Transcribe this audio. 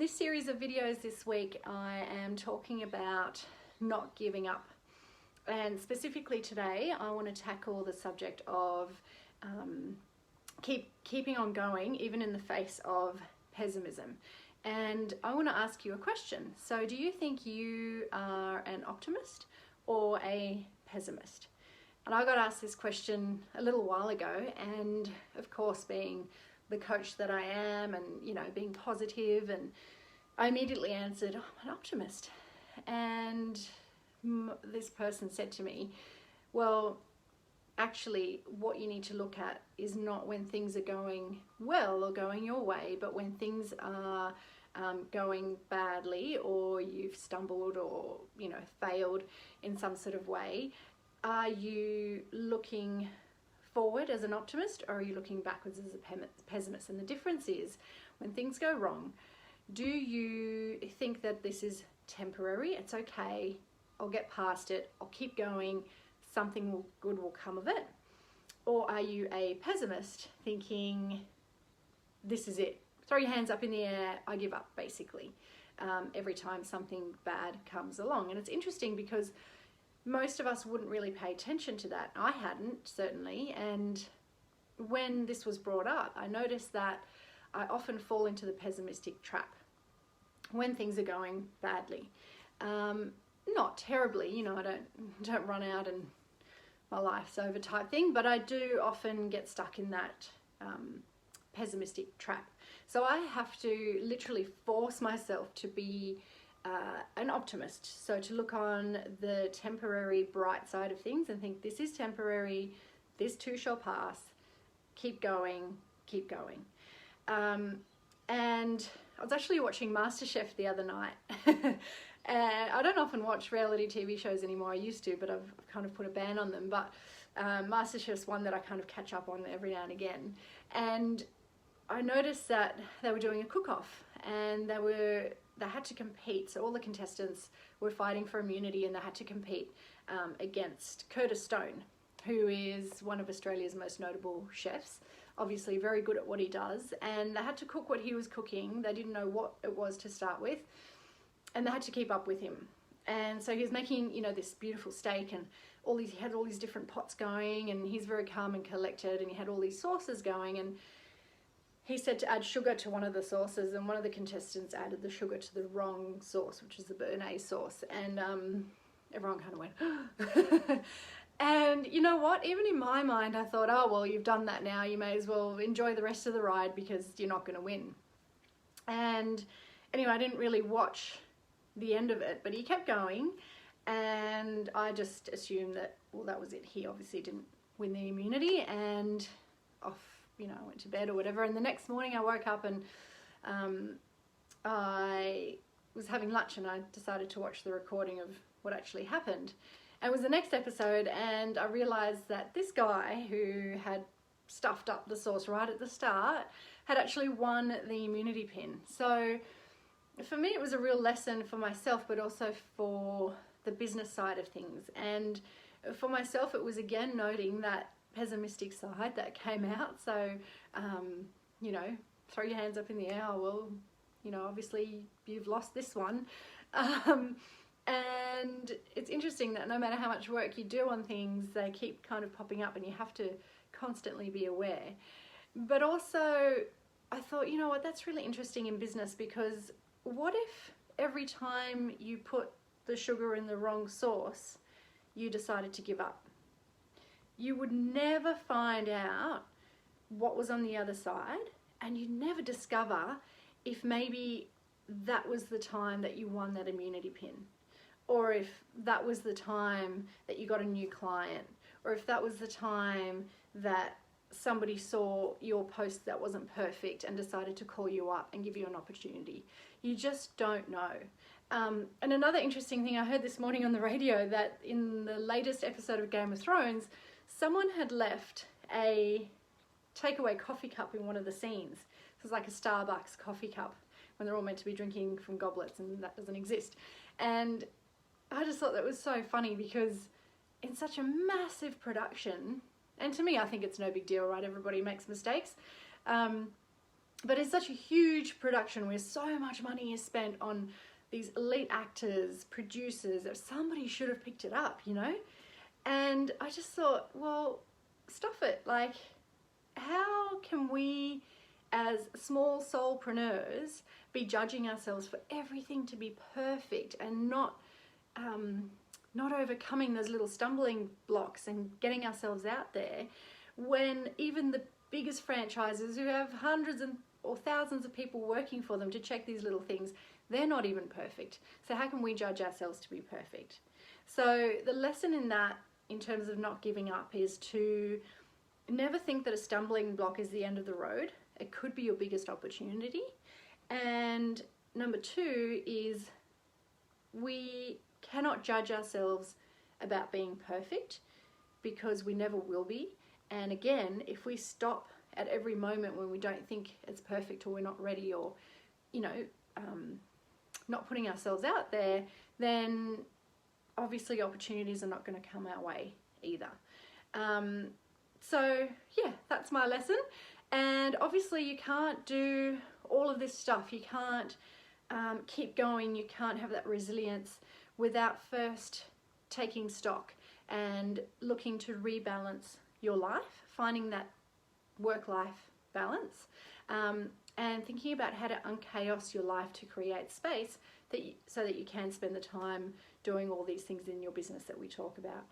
this series of videos this week, I am talking about not giving up. And specifically today, I want to tackle the subject of keeping on going, even in the face of pessimism. And I want to ask you a question. So do you think you are an optimist or a pessimist? And I got asked this question a little while ago, and of course, being the coach that I am and, you know, being positive, and I immediately answered, oh, I'm an optimist. And this person said to me, well, actually, what you need to look at is not when things are going well or going your way, but when things are going badly, or you've stumbled or, you know, failed in some sort of way. Are you looking forward as an optimist, or are you looking backwards as a pessimist? And the difference is, when things go wrong, do you think that this is temporary? It's okay, I'll get past it, I'll keep going, something good will come of it? Or are you a pessimist, thinking this is it, throw your hands up in the air, I give up, basically, every time something bad comes along? And it's interesting because most of us wouldn't really pay attention to that. I hadn't, certainly. And when this was brought up, I noticed that I often fall into the pessimistic trap when things are going badly. Not terribly, you know, I don't run out and my life's over type thing, but I do often get stuck in that pessimistic trap. So I have to literally force myself to be an optimist. So to look on the temporary bright side of things and think, this is temporary, this too shall pass, keep going, keep going. And I was actually watching MasterChef the other night. And I don't often watch reality TV shows anymore. I used to, but I've kind of put a ban on them. But MasterChef's one that I kind of catch up on every now and again. And I noticed that they were doing a cook-off, and they had to compete. So all the contestants were fighting for immunity, and they had to compete against Curtis Stone, who is one of Australia's most notable chefs. Obviously very good at what he does, and they had to cook what he was cooking. They didn't know what it was to start with, and they had to keep up with him. And so he was making, you know, this beautiful steak, and he had all these different pots going, and he's very calm and collected, and he had all these sauces going, and he said to add sugar to one of the sauces, and one of the contestants added the sugar to the wrong sauce, which is the béarnaise sauce, and everyone kind of went and you know what, even in my mind I thought, oh well, you've done that now, you may as well enjoy the rest of the ride because you're not going to win. And anyway, I didn't really watch the end of it, but he kept going, and I just assumed that, well, that was it. He obviously didn't win the immunity, and off, you know, I went to bed or whatever. And the next morning I woke up, and I was having lunch, and I decided to watch the recording of what actually happened. And it was the next episode, and I realized that this guy who had stuffed up the sauce right at the start had actually won the immunity pin. So for me, it was a real lesson for myself, but also for the business side of things. And for myself, it was again noting that pessimistic side that came out. So, you know, throw your hands up in the air. Oh, well, you know, obviously you've lost this one. And it's interesting that no matter how much work you do on things, they keep kind of popping up, and you have to constantly be aware. But also, I thought, you know what, that's really interesting in business, because what if every time you put the sugar in the wrong sauce, you decided to give up? You would never find out what was on the other side, and you'd never discover if maybe that was the time that you won that immunity pin, or if that was the time that you got a new client, or if that was the time that somebody saw your post that wasn't perfect and decided to call you up and give you an opportunity. You just don't know. And another interesting thing I heard this morning on the radio, that in the latest episode of Game of Thrones, someone had left a takeaway coffee cup in one of the scenes. It was like a Starbucks coffee cup, when they're all meant to be drinking from goblets, and that doesn't exist. And I just thought that was so funny, because in such a massive production, and to me I think it's no big deal, right? Everybody makes mistakes. But it's such a huge production where so much money is spent on these elite actors, producers, that somebody should have picked it up, you know? And I just thought, well, stuff it. Like, how can we as small soulpreneurs be judging ourselves for everything to be perfect and not overcoming those little stumbling blocks and getting ourselves out there, when even the biggest franchises who have hundreds or thousands of people working for them to check these little things, they're not even perfect. So how can we judge ourselves to be perfect? So the lesson in that, in terms of not giving up, is to never think that a stumbling block is the end of the road. It could be your biggest opportunity. And number two is, we cannot judge ourselves about being perfect, because we never will be. And again, if we stop at every moment when we don't think it's perfect, or we're not ready, or, you know, not putting ourselves out there, then obviously opportunities are not going to come our way either. So yeah, that's my lesson. And obviously you can't do all of this stuff. You can't keep going. You can't have that resilience without first taking stock and looking to rebalance your life, finding that work-life balance, and thinking about how to unchaos your life to create space so that you can spend the time doing all these things in your business that we talk about.